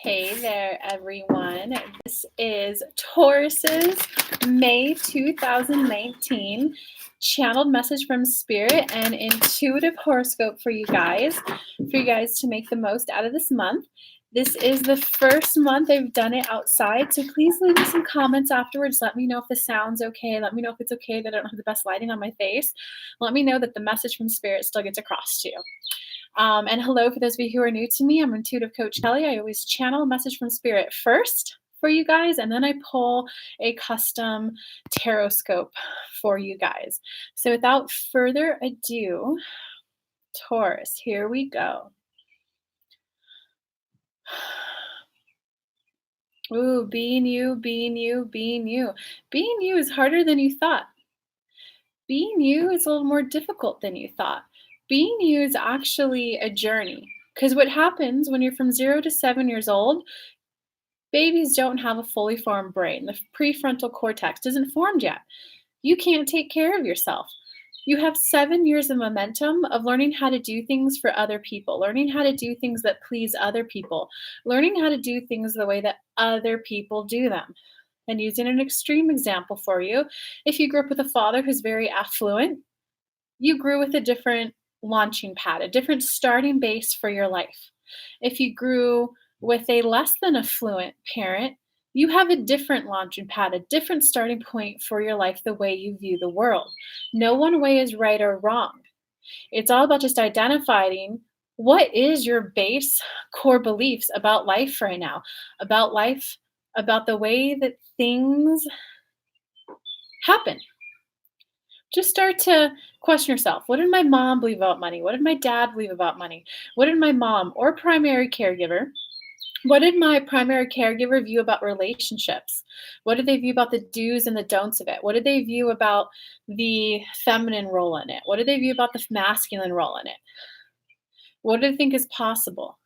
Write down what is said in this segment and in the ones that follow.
Hey there, everyone. This is Taurus's May 2019 channeled message from Spirit and intuitive horoscope for you guys to make the most out of this month. This is the first month I've done it outside, so please leave me some comments afterwards. Let me know if the sound's okay. Let me know if it's okay that I don't have the best lighting on my face. Let me know that the message from Spirit still gets across to you. And hello, for those of you who are new to me, I'm Intuitive Coach Kelly. I always channel a message from Spirit first for you guys, and then I pull a custom Horoscope for you guys. So without further ado, Taurus, here we go. Ooh, being you, being you, being you. Being you is harder than you thought. Being you is a little more difficult than you thought. Being you is actually a journey. Because what happens when you're from 0 to 7 years old, babies don't have a fully formed brain. The prefrontal cortex isn't formed yet. You can't take care of yourself. You have 7 years of momentum of learning how to do things for other people, learning how to do things that please other people, learning how to do things the way that other people do them. And using an extreme example for you, if you grew up with a father who's very affluent, you grew with a different launching pad, a different starting base for your life. If you grew with a less than affluent parent, you have a different launching pad, a different starting point for your life, the way you view the world. No one way is right or wrong. It's all about just identifying what is your base core beliefs about life right now, about life, about the way that things happen. Just start to question yourself. What did my mom believe about money? What did my dad believe about money? What did my mom or primary caregiver, what did my primary caregiver view about relationships? What did they view about the do's and the don'ts of it? What did they view about the feminine role in it? What did they view about the masculine role in it? What do they think is possible?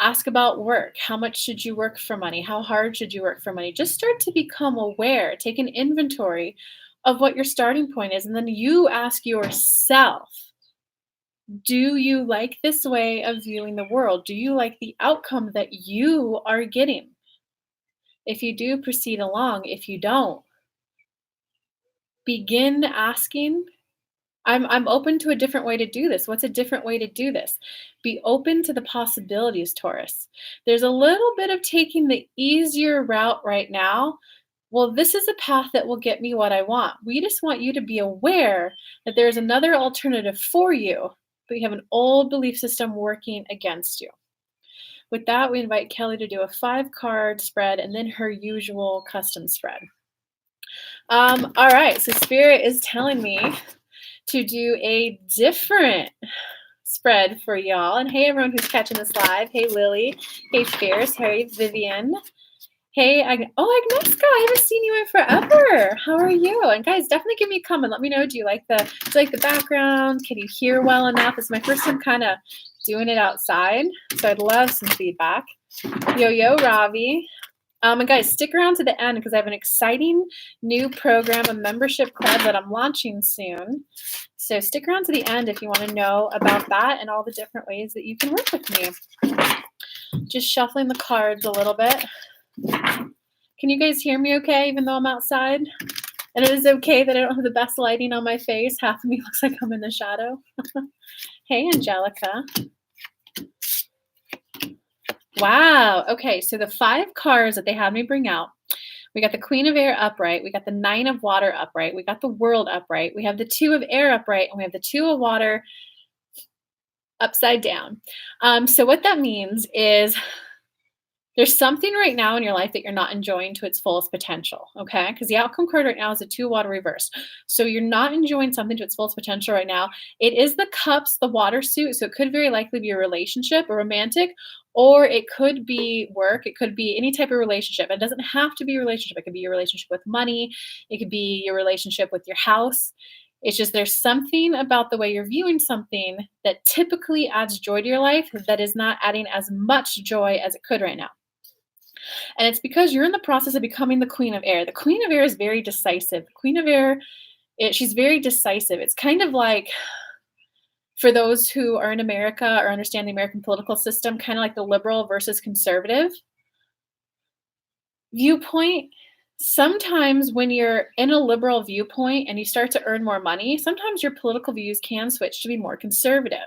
Ask about work. How much should you work for money? How hard should you work for money? Just start to become aware. Take an inventory of what your starting point is. And then you ask yourself, do you like this way of viewing the world? Do you like the outcome that you are getting? If you do, proceed along. If you don't, begin asking, I'm open to a different way to do this. What's a different way to do this? Be open to the possibilities, Taurus. There's a little bit of taking the easier route right now. Well, this is a path that will get me what I want. We just want you to be aware that there's another alternative for you, but you have an old belief system working against you. With that, we invite Kelly to do a 5-card spread and then her usual custom spread. All right, so Spirit is telling me to do a different spread for y'all. And hey, everyone who's catching this live. Hey, Lily. Hey, Fierce. Hey, Vivian. Hey, Agnieszka, I haven't seen you in forever. How are you? And guys, definitely give me a comment. Let me know, do you like the background? Can you hear well enough? It's my first time kind of doing it outside, so I'd love some feedback. Yo, Ravi. And guys, stick around to the end because I have an exciting new program, a membership club that I'm launching soon. So stick around to the end if you want to know about that and all the different ways that you can work with me. Just shuffling the cards a little bit. Can you guys hear me okay, even though I'm outside? And it is okay that I don't have the best lighting on my face. Half of me looks like I'm in the shadow. Hey, Angelica. Wow. Okay, so the 5 cards that they had me bring out, we got the Queen of Air upright, we got the 9 of Water upright, we got the World upright, we have the 2 of Air upright, and we have the 2 of Water upside down. So what that means is there's something right now in your life that you're not enjoying to its fullest potential, okay? Because the outcome card right now is a 2 water reversed. So you're not enjoying something to its fullest potential right now. It is the cups, the water suit, so it could very likely be a relationship, a romantic, or it could be work. It could be any type of relationship. It doesn't have to be a relationship. It could be your relationship with money. It could be your relationship with your house. It's just there's something about the way you're viewing something that typically adds joy to your life that is not adding as much joy as it could right now. And it's because you're in the process of becoming the Queen of Air. The Queen of Air is very decisive. The Queen of Air, she's very decisive. It's kind of like For those who are in America or understand the American political system, kind of like the liberal versus conservative viewpoint, sometimes when you're in a liberal viewpoint and you start to earn more money, sometimes your political views can switch to be more conservative.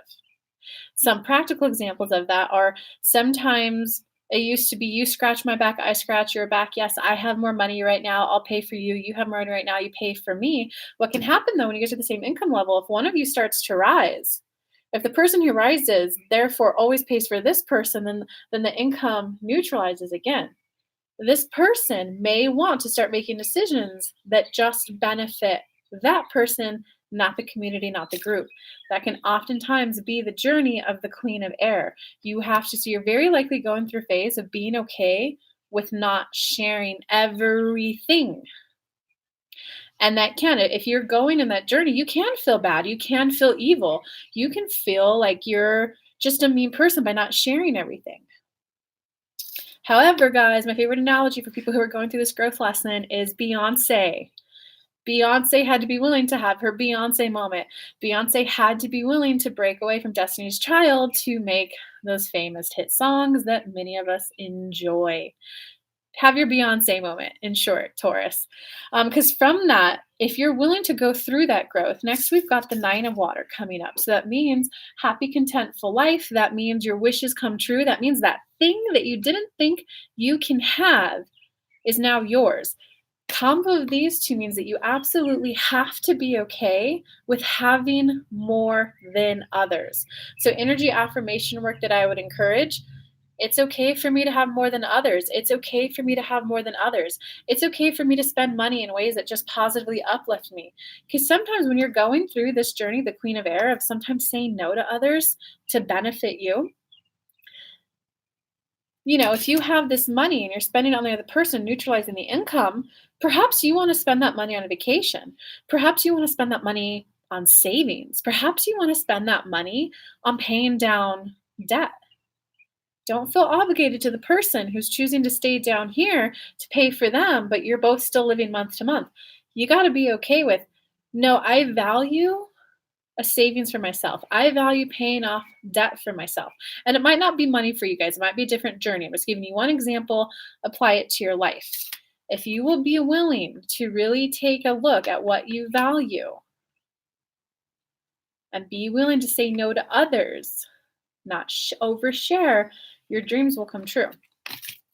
Some practical examples of that are sometimes it used to be you scratch my back, I scratch your back. Yes, I have more money right now. I'll pay for you. You have more money right now. You pay for me. What can happen though when you get to the same income level, if one of you starts to rise, if the person who rises therefore always pays for this person, then the income neutralizes again. This person may want to start making decisions that just benefit that person, not the community, not the group. That can oftentimes be the journey of the Queen of Air. You have to, so you're very likely going through a phase of being okay with not sharing everything. And that can, if you're going in that journey, you can feel bad. You can feel evil. You can feel like you're just a mean person by not sharing everything. However, guys, my favorite analogy for people who are going through this growth lesson is Beyonce. Beyonce had to be willing to have her Beyonce moment. Beyonce had to be willing to break away from Destiny's Child to make those famous hit songs that many of us enjoy. Have your Beyonce moment, in short, Taurus. Because from that, if you're willing to go through that growth, next we've got the Nine of Water coming up. So that means happy, contentful life. That means your wishes come true. That means that thing that you didn't think you can have is now yours. Combo of these two means that you absolutely have to be okay with having more than others. So energy affirmation work that I would encourage, it's okay for me to have more than others. It's okay for me to have more than others. It's okay for me to spend money in ways that just positively uplift me. Because sometimes when you're going through this journey, the Queen of Air, of sometimes saying no to others to benefit you, if you have this money and you're spending it on the other person, neutralizing the income, perhaps you want to spend that money on a vacation. Perhaps you want to spend that money on savings. Perhaps you want to spend that money on paying down debt. Don't feel obligated to the person who's choosing to stay down here to pay for them, but you're both still living month to month. You got to be okay with, no, I value a savings for myself. I value paying off debt for myself. And it might not be money for you guys. It might be a different journey. I'm just giving you one example. Apply it to your life. If you will be willing to really take a look at what you value and be willing to say no to others, not overshare, your dreams will come true.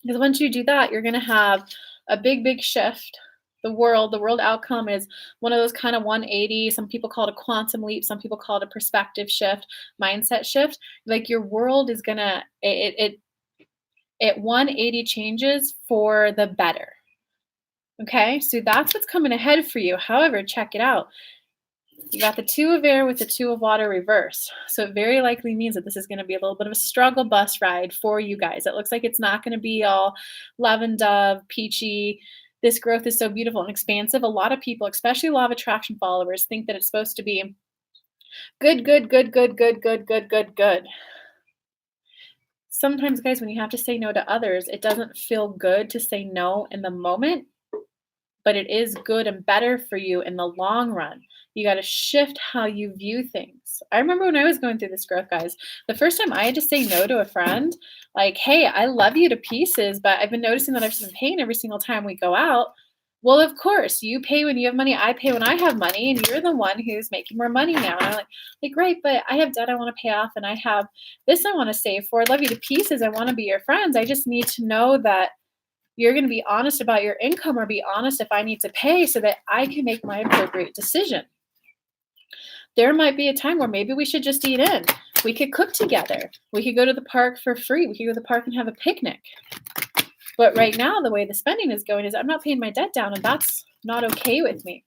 Because once you do that, you're going to have a big, big shift. The world outcome is one of those kind of 180. Some people call it a quantum leap. Some people call it a perspective shift, mindset shift. Like your world is going to, it 180 changes for the better. Okay, so that's what's coming ahead for you. However, check it out. You got the Two of Air with the Two of Water reversed. So it very likely means that this is going to be a little bit of a struggle bus ride for you guys. It looks like it's not going to be all love and dove, peachy. This growth is so beautiful and expansive. A lot of people, especially law of attraction followers, think that it's supposed to be good, good, good, good, good, good, good, good, good. Sometimes, guys, when you have to say no to others, it doesn't feel good to say no in the moment, but it is good and better for you in the long run. You got to shift how you view things. I remember when I was going through this growth, guys, the first time I had to say no to a friend, like, hey, I love you to pieces, but I've been noticing that I've been paying every single time we go out. Well, of course, you pay when you have money, I pay when I have money, and you're the one who's making more money now. And I'm like, great, but I have debt I want to pay off, and I have this I want to save for. I love you to pieces. I want to be your friends. I just need to know that you're going to be honest about your income, or be honest if I need to pay, so that I can make my appropriate decision. There might be a time where maybe we should just eat in. We could cook together. We could go to the park for free. We could go to the park and have a picnic. But right now, the way the spending is going is I'm not paying my debt down, and that's not okay with me.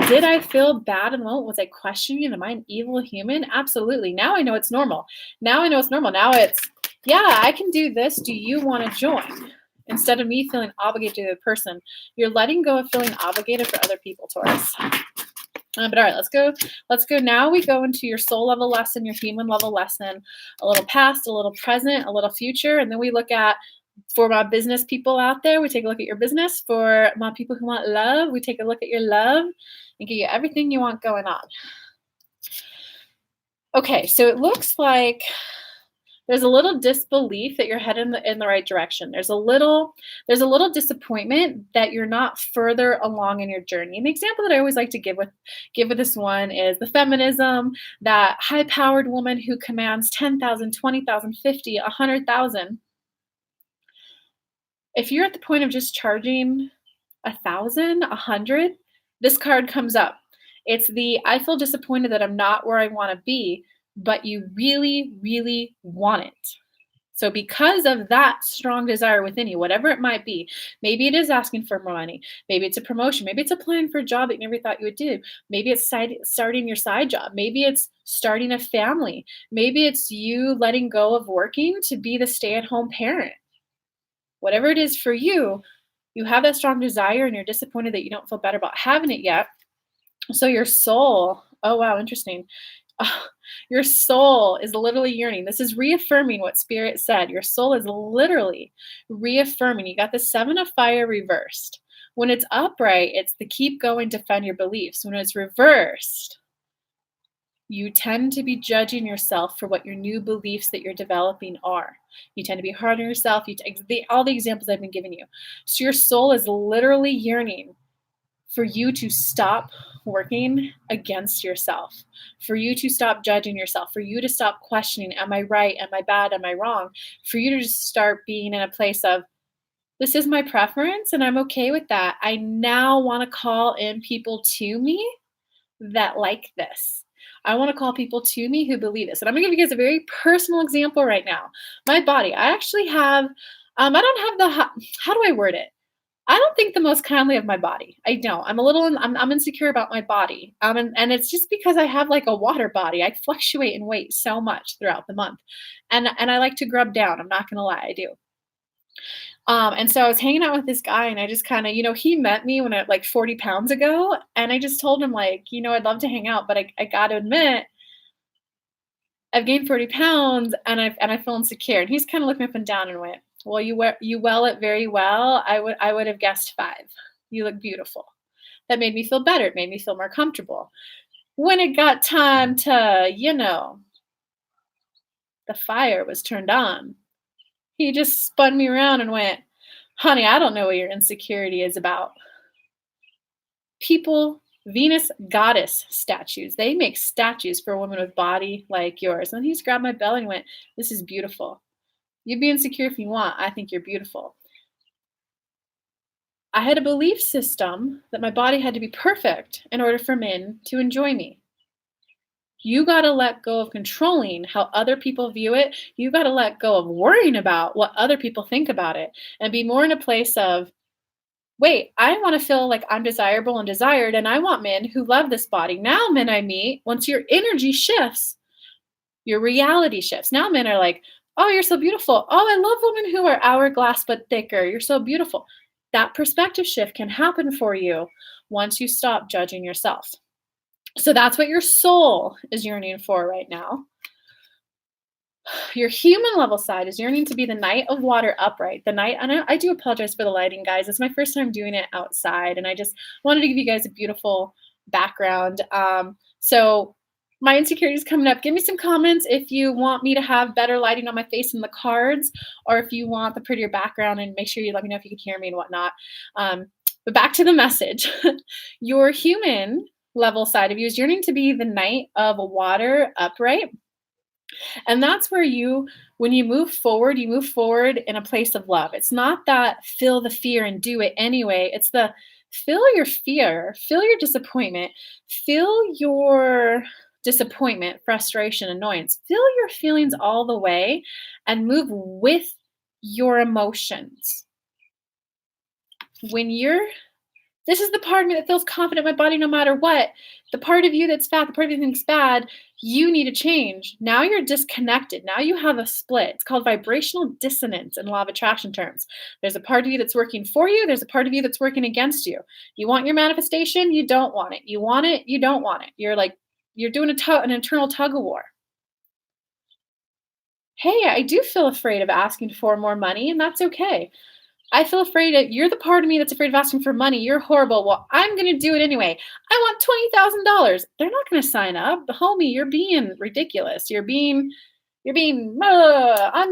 Did I feel bad in the moment? Was I questioning, am I an evil human? Absolutely. Now I know it's normal. Now it's, yeah, I can do this. Do you want to join? Instead of me feeling obligated to the person, you're letting go of feeling obligated for other people, Taurus. But all right, let's go. Now we go into your soul level lesson, your human level lesson, a little past, a little present, a little future. And then we look at, for my business people out there, we take a look at your business. For my people who want love, we take a look at your love and give you everything you want going on. Okay, so it looks like there's a little disbelief that you're headed in the right direction. There's a little disappointment that you're not further along in your journey. And the example that I always like to give with this one is the feminism, that high-powered woman who commands 10,000, 20,000, 50, 100,000. If you're at the point of just charging 1,000, 100, this card comes up. It's the I feel disappointed that I'm not where I want to be, but you really, really want it. So, because of that strong desire within you, whatever it might be, maybe it is asking for more money, maybe it's a promotion, maybe it's applying for a job that you never thought you would do, maybe it's starting your side job, maybe it's starting a family, maybe it's you letting go of working to be the stay at home parent. Whatever it is for you, you have that strong desire and you're disappointed that you don't feel better about having it yet. So your soul, oh wow, interesting. Your soul is literally yearning. This is reaffirming what Spirit said. Your soul is literally reaffirming. You got the Seven of Fire reversed. When it's upright, it's the keep going, defend your beliefs. When it's reversed, you tend to be judging yourself for what your new beliefs that you're developing are. You tend to be hard on yourself. All the examples I've been giving you. So your soul is literally yearning for you to stop working against yourself, for you to stop judging yourself, for you to stop questioning, am I right? Am I bad? Am I wrong? For you to just start being in a place of, this is my preference and I'm okay with that. I now want to call in people to me that like this. I want to call people to me who believe this. And I'm going to give you guys a very personal example right now. My body, I actually have, I don't have how do I word it? I don't think the most kindly of my body. I don't. I'm insecure about my body. And it's just because I have like a water body. I fluctuate in weight so much throughout the month. And I like to grub down. I'm not gonna lie, I do. And so I was hanging out with this guy and I just kind of, he met me when I like 40 pounds ago. And I just told him like, I'd love to hang out, but I gotta admit, I've gained 40 pounds and I feel insecure. And he's kind of looking up and down and went, well, you well it very well. I would have guessed 5. You look beautiful. That made me feel better. It made me feel more comfortable. When it got time to, the fire was turned on, he just spun me around and went, honey, I don't know what your insecurity is about. People, Venus goddess statues, they make statues for a woman with body like yours. And he just grabbed my belly and went, this is beautiful. You be insecure if you want. I think you're beautiful. I had a belief system that my body had to be perfect in order for men to enjoy me. You got to let go of controlling how other people view it. You got to let go of worrying about what other people think about it and be more in a place of, wait, I want to feel like I'm desirable and desired, and I want men who love this body. Now, men I meet, once your energy shifts, your reality shifts. Now, men are like, oh, you're so beautiful. Oh, I love women who are hourglass but thicker. You're so beautiful. That perspective shift can happen for you once you stop judging yourself. So that's what your soul is yearning for right now. Your human level side is yearning to be the Knight of Water upright. The Knight, and I do apologize for the lighting, guys. It's my first time doing it outside, and I just wanted to give you guys a beautiful background. So my insecurity is coming up. Give me some comments if you want me to have better lighting on my face in the cards, or if you want the prettier background, and make sure you let me know if you can hear me and whatnot. But back to the message. Your human level side of you is yearning to be the Knight of Water upright. And that's where when you move forward in a place of love. It's not that feel the fear and do it anyway. It's the feel your fear, feel your disappointment, feel your disappointment, frustration, annoyance. Feel your feelings all the way and move with your emotions. This is the part of me that feels confident in my body no matter what. The part of you that's fat, the part of you that thinks bad, you need to change. Now you're disconnected. Now you have a split. It's called vibrational dissonance in law of attraction terms. There's a part of you that's working for you. There's a part of you that's working against you. You want your manifestation. You don't want it. You want it. You don't want it. You're doing an internal tug of war. Hey, I do feel afraid of asking for more money, and that's okay. I feel afraid of you're the part of me that's afraid of asking for money. You're horrible. Well, I'm going to do it anyway. I want $20,000. They're not going to sign up. Homie, you're being ridiculous. I'm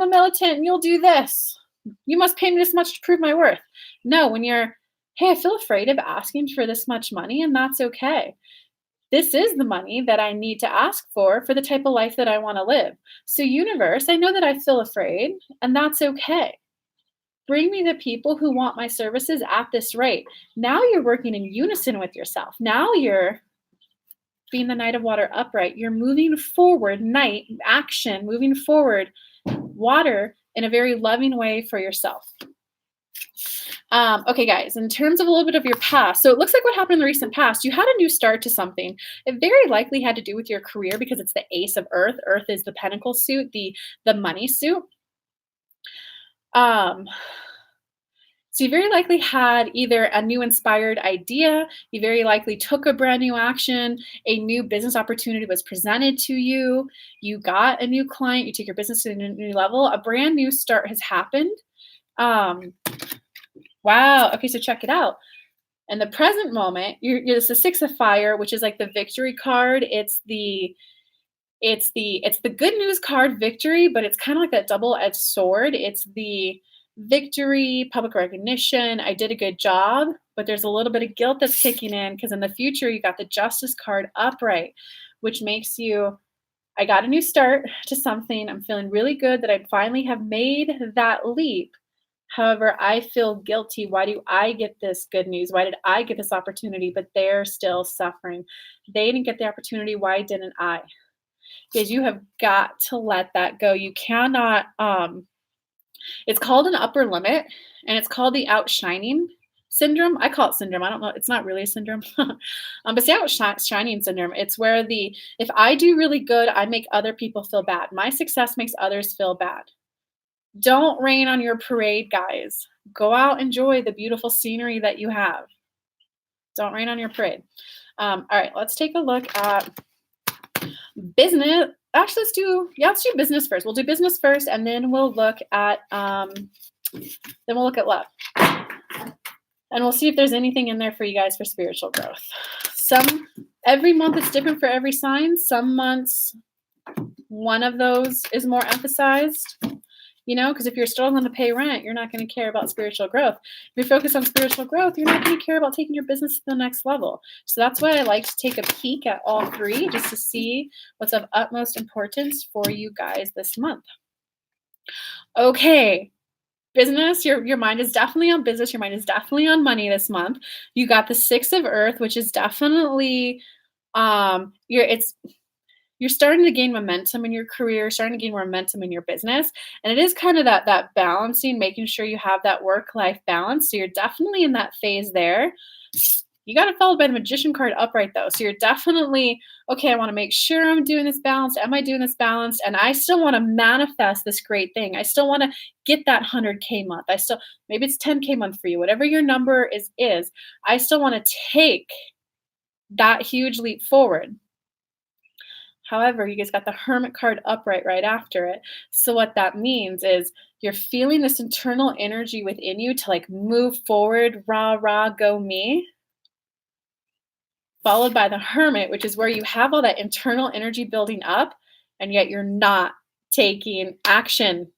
a militant and you'll do this. You must pay me this much to prove my worth. No, when you're, hey, I feel afraid of asking for this much money and that's okay. This is the money that I need to ask for the type of life that I want to live. So, universe, I know that I feel afraid and that's okay. Bring me the people who want my services at this rate. Now you're working in unison with yourself. Now you're being the Knight of Water upright. You're moving forward, Knight, action, moving forward, water in a very loving way for yourself. Okay, guys, in terms of a little bit of your past, so it looks like what happened in the recent past, you had a new start to something. It very likely had to do with your career because it's the Ace of Earth. Earth is the pentacle suit, the money suit. Um, So you very likely had either a new inspired idea, you very likely took a brand new action, a new business opportunity was presented to you, you got a new client, you take your business to a new level, a brand new start has happened. Um, wow. Okay, so check it out. In the present moment, it's the Six of Fire, which is like the victory card. It's the good news card, victory, but it's kind of like that double-edged sword. It's the victory, public recognition, I did a good job, but there's a little bit of guilt that's kicking in because in the future you got the Justice card upright, which makes you, I got a new start to something. I'm feeling really good that I finally have made that leap. However, I feel guilty. Why do I get this good news? Why did I get this opportunity? But they're still suffering. They didn't get the opportunity. Why didn't I? Because you have got to let that go. You cannot, it's called an upper limit and it's called the outshining syndrome. I call it syndrome. I don't know. It's not really a syndrome. But it's the outshining syndrome. It's where if I do really good, I make other people feel bad. My success makes others feel bad. Don't rain on your parade, guys. Go out, enjoy the beautiful scenery that you have. Don't rain on your parade. All right, let's take a look at business. Actually, let's do business first. We'll do business first, and then we'll look at love, and we'll see if there's anything in there for you guys for spiritual growth. Every month is different for every sign. Some months, one of those is more emphasized. Because if you're struggling to pay rent, you're not going to care about spiritual growth. If you're focused on spiritual growth, you're not going to care about taking your business to the next level. So that's why I like to take a peek at all three just to see what's of utmost importance for you guys this month. Okay, business, your mind is definitely on business. Your mind is definitely on money this month. You got the Six of Earth, which is definitely, you're starting to gain momentum in your career, starting to gain momentum in your business. And it is kind of that balancing, making sure you have that work-life balance. So you're definitely in that phase there. You got it followed by the Magician card upright though. So you're definitely, okay, I want to make sure I'm doing this balanced. Am I doing this balanced? And I still want to manifest this great thing. I still want to get that 100K month. Maybe it's 10K month for you, whatever your number is, I still want to take that huge leap forward. However, you guys got the Hermit card upright right after it. So what that means is you're feeling this internal energy within you to move forward, rah, rah, go me. Followed by the Hermit, which is where you have all that internal energy building up, and yet you're not taking action.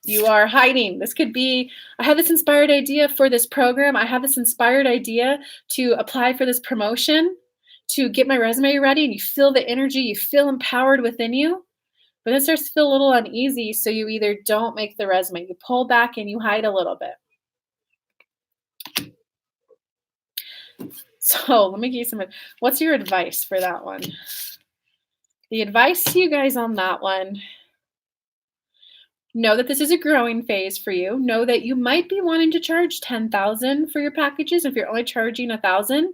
You are hiding. This could be, I have this inspired idea for this program. I have this inspired idea to apply for this promotion, to get my resume ready, and you feel the energy, you feel empowered within you, but it starts to feel a little uneasy. So you either don't make the resume, you pull back and you hide a little bit. So let me give you what's your advice for that one? The advice to you guys on that one, know that this is a growing phase for you. Know that you might be wanting to charge $10,000 for your packages. If you're only charging $1,000,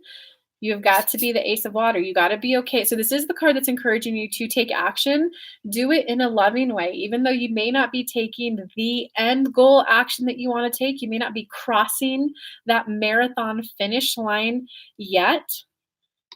you've got to be the Ace of Water. You got to be okay. So this is the card that's encouraging you to take action. Do it in a loving way. Even though you may not be taking the end goal action that you want to take, you may not be crossing that marathon finish line yet.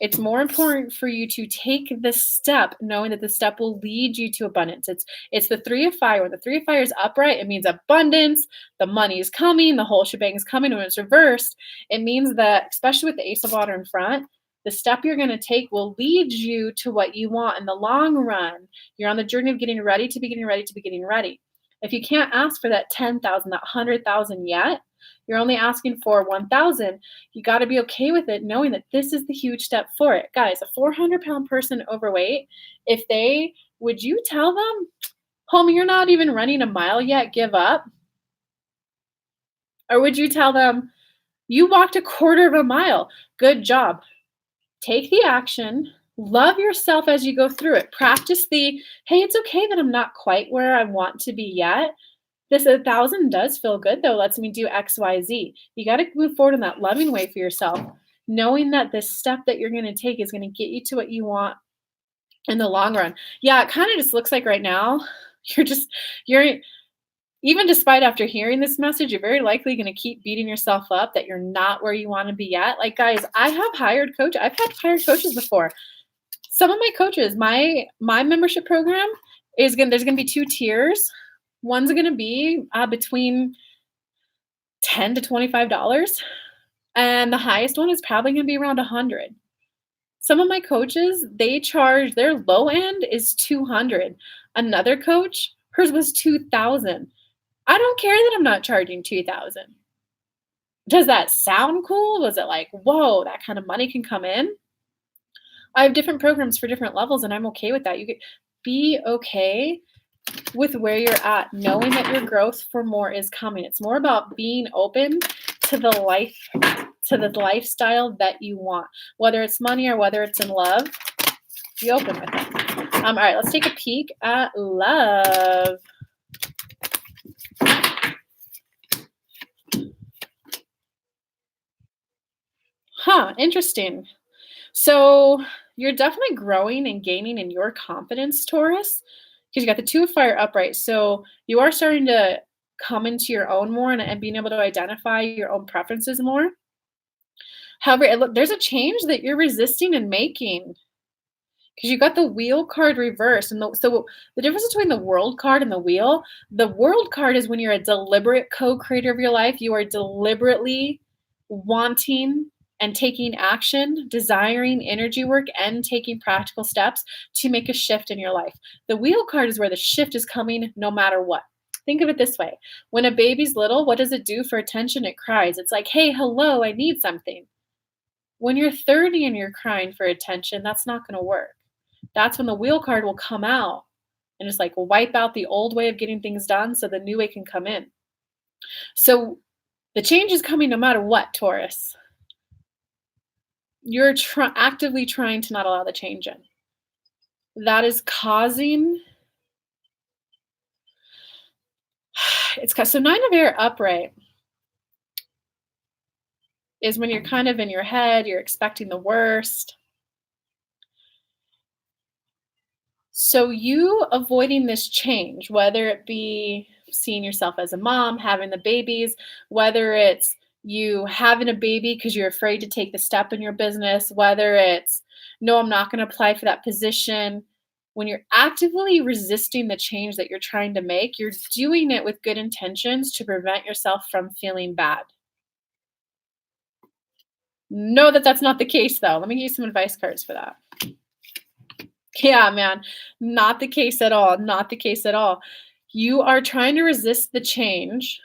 It's more important for you to take the step, knowing that the step will lead you to abundance. It's the three of fire. When the three of fire is upright, it means abundance. The money is coming. The whole shebang is coming. When it's reversed, it means that, especially with the ace of water in front, the step you're going to take will lead you to what you want in the long run. You're on the journey of getting ready to be getting ready to be getting ready. If you can't ask for that 10,000, that 100,000 yet, you're only asking for 1,000. You got to be okay with it, knowing that this is the huge step for it. Guys, a 400-pound person overweight, would you tell them, homie, you're not even running a mile yet, give up? Or would you tell them, you walked a quarter of a mile, good job? Take the action, love yourself as you go through it. Practice hey, it's okay that I'm not quite where I want to be yet. This 1,000 does feel good though. Lets me do X, Y, Z. You got to move forward in that loving way for yourself, knowing that this step that you're going to take is going to get you to what you want in the long run. Yeah, it kind of just looks like right now you're even despite after hearing this message, you're very likely going to keep beating yourself up that you're not where you want to be yet. Like, guys, I've had hired coaches before. Some of my coaches, my membership program there's going to be 2 tiers. One's going to be between $10 to $25, and the highest one is probably going to be around $100. Some of my coaches, they charge, their low end is $200. Another coach, hers was $2,000. I don't care that I'm not charging $2,000. Does that sound cool? Was it like, whoa, that kind of money can come in? I have different programs for different levels, and I'm okay with that. You could be okay with where you're at, knowing that your growth for more is coming. It's more about being open to the lifestyle that you want, whether it's money or whether it's in love. Be open with it. All right, let's take a peek at love. Interesting. So you're definitely growing and gaining in your confidence, Taurus, because you got the 2 of fire upright. So you are starting to come into your own more and being able to identify your own preferences more. However, there's a change that you're resisting and making, because you got the wheel card reversed. And so the difference between the world card and the world card is when you're a deliberate co-creator of your life. You are deliberately wanting and taking action, desiring energy work, and taking practical steps to make a shift in your life. The wheel card is where the shift is coming no matter what. Think of it this way. When a baby's little, what does it do for attention? It cries. It's like, hey, hello, I need something. When you're 30 and you're crying for attention, that's not going to work. That's when the wheel card will come out and just like wipe out the old way of getting things done so the new way can come in. So the change is coming no matter what, Taurus. You're actively trying to not allow the change in. That is causing, so 9 of air upright is when you're kind of in your head, you're expecting the worst. So you avoiding this change, whether it be seeing yourself as a mom, having the babies, whether it's you having a baby because you're afraid to take the step in your business, whether it's, no, I'm not going to apply for that position. When you're actively resisting the change that you're trying to make, you're doing it with good intentions to prevent yourself from feeling bad. Know that that's not the case, though. Let me give you some advice cards for that. Yeah, man, not the case at all. Not the case at all. You are trying to resist the change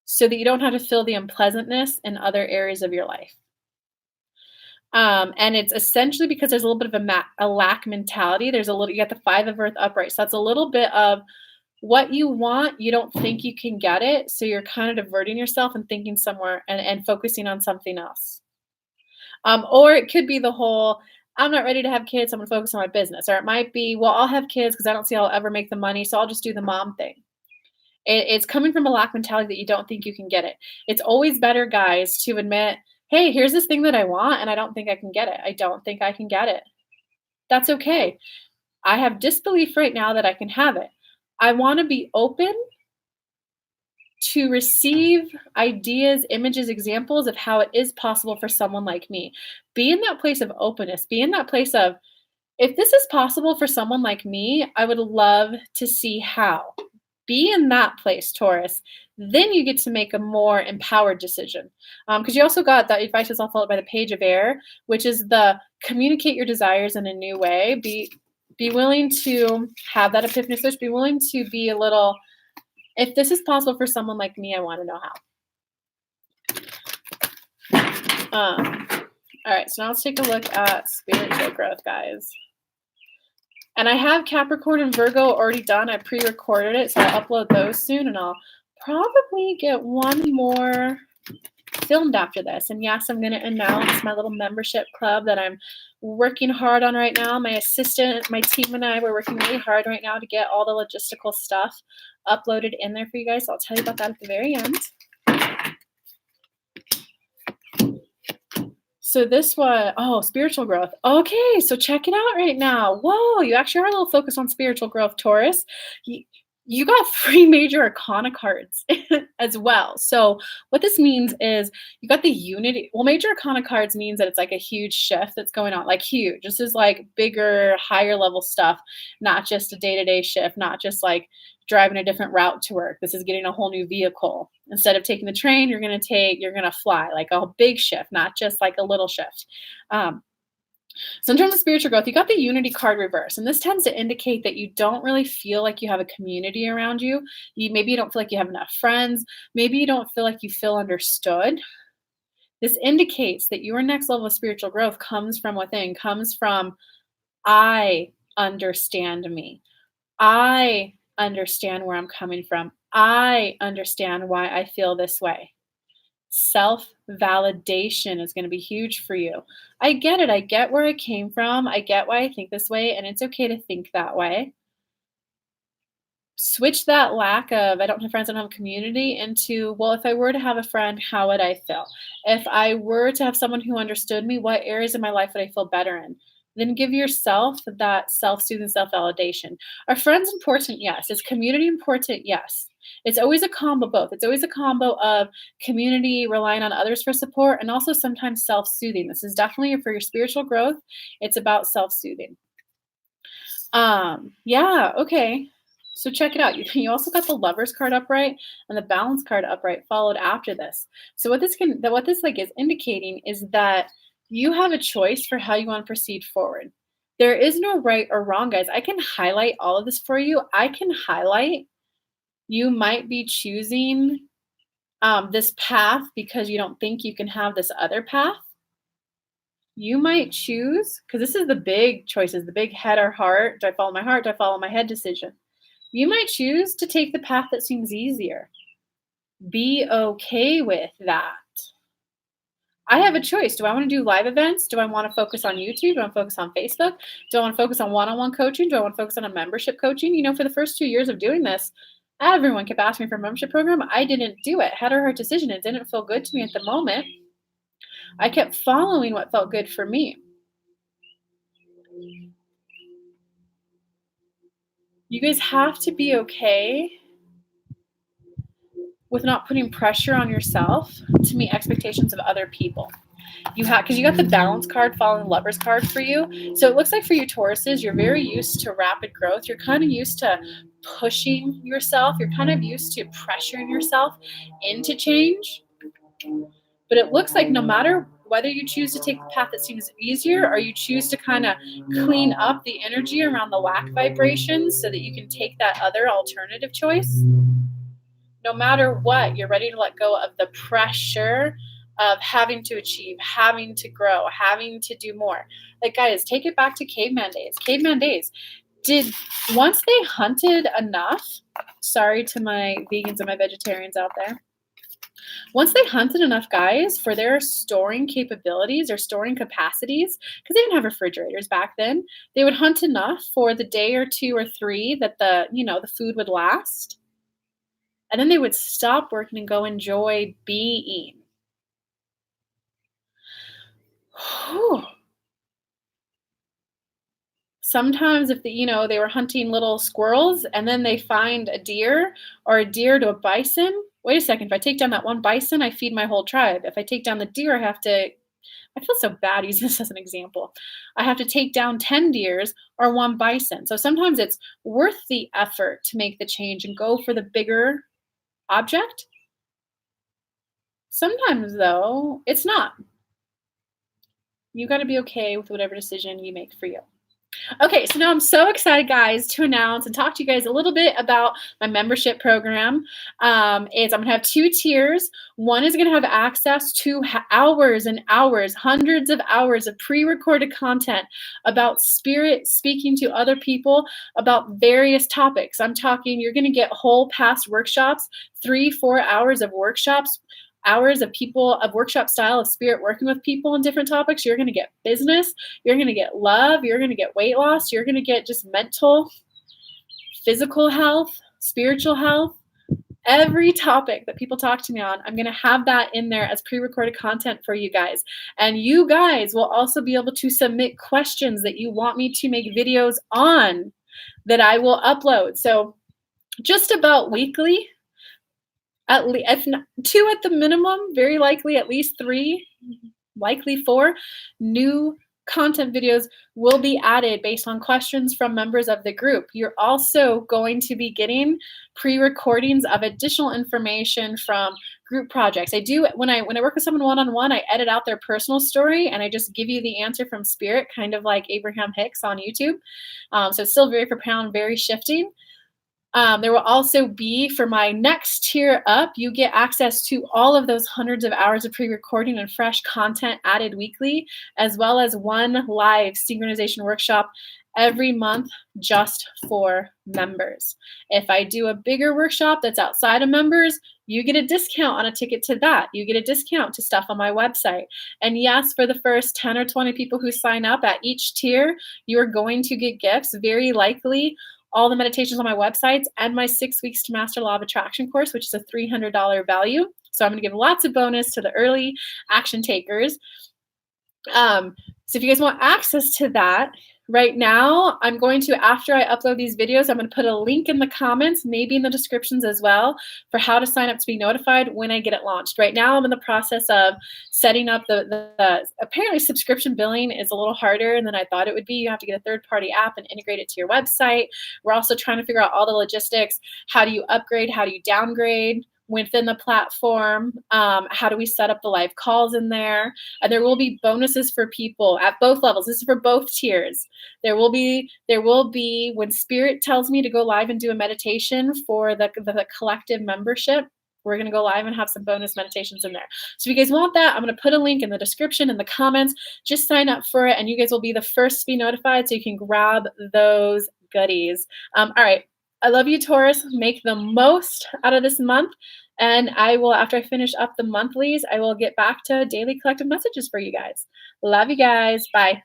so that you don't have to feel the unpleasantness in other areas of your life. And it's essentially because there's a little bit of a lack mentality. You got the 5 of earth upright. So that's a little bit of what you want. You don't think you can get it. So you're kind of diverting yourself and thinking somewhere and focusing on something else. Or it could be the whole, I'm not ready to have kids, so I'm going to focus on my business. Or it might be, well, I'll have kids because I don't see how I'll ever make the money, so I'll just do the mom thing. It's coming from a lack mentality that you don't think you can get it. It's always better, guys, to admit, hey, here's this thing that I want, and I don't think I can get it. I don't think I can get it. That's okay. I have disbelief right now that I can have it. I want to be open to receive ideas, images, examples of how it is possible for someone like me. Be in that place of openness. Be in that place of, if this is possible for someone like me, I would love to see how. Be in that place, Taurus. Then you get to make a more empowered decision. Because you also got that advice is all followed by the page of air, which is the communicate your desires in a new way. Be willing to have that epiphany switch. Be willing to be a little, if this is possible for someone like me, I want to know how. All right, so now let's take a look at spiritual growth, guys. And I have Capricorn and Virgo already done. I pre-recorded it, so I'll upload those soon, and I'll probably get one more filmed after this. And yes, I'm going to announce my little membership club that I'm working hard on right now. My assistant, my team, and I, we're working really hard right now to get all the logistical stuff uploaded in there for you guys. So I'll tell you about that at the very end. So this was, spiritual growth. Okay, so check it out right now. Whoa, you actually are a little focused on spiritual growth, Taurus. You got 3 major arcana cards as well. So what this means is you got the unity. Well, major arcana cards means that it's like a huge shift that's going on, like huge. This is like bigger, higher level stuff, not just a day-to-day shift, not just like driving a different route to work. This is getting a whole new vehicle. Instead of taking the train, you're going to fly, like a big shift, not just like a little shift. So in terms of spiritual growth, you got the unity card reverse, and this tends to indicate that you don't really feel like you have a community around you. Maybe you don't feel like you have enough friends. Maybe you don't feel like you feel understood. This indicates that your next level of spiritual growth comes from within, comes from, I understand me. I understand where I'm coming from. I understand why I feel this way. Self-validation is going to be huge for you. I get it. I get where I came from. I get why I think this way, and it's okay to think that way. Switch that lack of, I don't have friends, I don't have a community, into, well, if I were to have a friend, how would I feel? If I were to have someone who understood me, what areas of my life would I feel better in? Then give yourself that self-soothing, self-validation. Are friends important? Yes. Is community important? Yes. It's always a combo of both. It's always a combo of community, relying on others for support, and also sometimes self-soothing. This is definitely for your spiritual growth. It's about self-soothing. Yeah, okay. So check it out. You also got the Lovers card upright and the Balance card upright followed after this. So what this is indicating is that you have a choice for how you want to proceed forward. There is no right or wrong, guys. I can highlight all of this for you. I can highlight you might be choosing this path because you don't think you can have this other path. You might choose, because this is the big choices, the big head or heart. Do I follow my heart? Do I follow my head decision? You might choose to take the path that seems easier. Be okay with that. I have a choice. Do I want to do live events? Do I want to focus on YouTube? Do I want to focus on Facebook? Do I want to focus on one-on-one coaching? Do I want to focus on a membership coaching? For the first 2 years of doing this, everyone kept asking me for a membership program. I didn't do it. Head or heart decision. It didn't feel good to me at the moment. I kept following what felt good for me. You guys have to be okay with not putting pressure on yourself to meet expectations of other people. Because you got the Balance card following the Lovers card for you. So it looks like for you Tauruses, you're very used to rapid growth. You're kind of used to pushing yourself. You're kind of used to pressuring yourself into change. But it looks like no matter whether you choose to take the path that seems easier or you choose to kind of clean up the energy around the lack vibrations so that you can take that other alternative choice, no matter what, you're ready to let go of the pressure of having to achieve, having to grow, having to do more. Like, guys, take it back to caveman days. Caveman days. Once they hunted enough, sorry to my vegans and my vegetarians out there, once they hunted enough, guys, for their storing capabilities or storing capacities, because they didn't have refrigerators back then, they would hunt enough for the day or 2 or 3 that the food would last. And then they would stop working and go enjoy being. Whew. Sometimes if they were hunting little squirrels and then they find a deer or a deer to a bison, wait a second, if I take down that one bison, I feed my whole tribe. If I take down the deer, I feel so bad using this as an example. I have to take down 10 deers or one bison. So sometimes it's worth the effort to make the change and go for the bigger object. Sometimes, though, it's not. You got to be okay with whatever decision you make for you. Okay, so now I'm so excited, guys, to announce and talk to you guys a little bit about my membership program. I'm going to have 2 tiers. One is going to have access to hours and hours, hundreds of hours of pre-recorded content about spirit, speaking to other people about various topics. I'm talking, you're going to get whole past workshops, 3-4 hours of workshops, hours of workshop style of spirit working with people on different topics. You're going to get business, you're going to get love, you're going to get weight loss, you're going to get just mental, physical health, spiritual health, every topic that people talk to me on. I'm going to have that in there as pre-recorded content for you guys. And you guys will also be able to submit questions that you want me to make videos on that I will upload. So just about weekly, at least, if not 2 at the minimum, very likely at least 3, likely 4 new content videos will be added based on questions from members of the group. You're also going to be getting pre-recordings of additional information from group projects. I do when I work with someone one-on-one, I edit out their personal story and I just give you the answer from spirit, kind of like Abraham Hicks on YouTube. So it's still very profound, very shifting. There will also be, for my next tier up, you get access to all of those hundreds of hours of pre-recording and fresh content added weekly, as well as one live synchronization workshop every month just for members. If I do a bigger workshop that's outside of members, you get a discount on a ticket to that. You get a discount to stuff on my website. And yes, for the first 10 or 20 people who sign up at each tier, you're going to get gifts, very likely all the meditations on my websites and my 6 weeks to master law of attraction course, which is a $300 value. So I'm going to give lots of bonus to the early action takers. So if you guys want access to that, right now, I'm going to, after I upload these videos, I'm going to put a link in the comments, maybe in the descriptions as well, for how to sign up to be notified when I get it launched. Right now, I'm in the process of setting up the apparently subscription billing is a little harder than I thought it would be. You have to get a third-party app and integrate it to your website. We're also trying to figure out all the logistics. How do you upgrade? How do you downgrade within the platform? How do we set up the live calls in there? And there will be bonuses for people at both levels. This is for both tiers. There will be when Spirit tells me to go live and do a meditation for the collective membership, we're going to go live and have some bonus meditations in there. So if you guys want that, I'm going to put a link in the description, in the comments. Just sign up for it, and you guys will be the first to be notified so you can grab those goodies. All right. I love you, Taurus. Make the most out of this month. And I will, after I finish up the monthlies, I will get back to daily collective messages for you guys. Love you guys. Bye.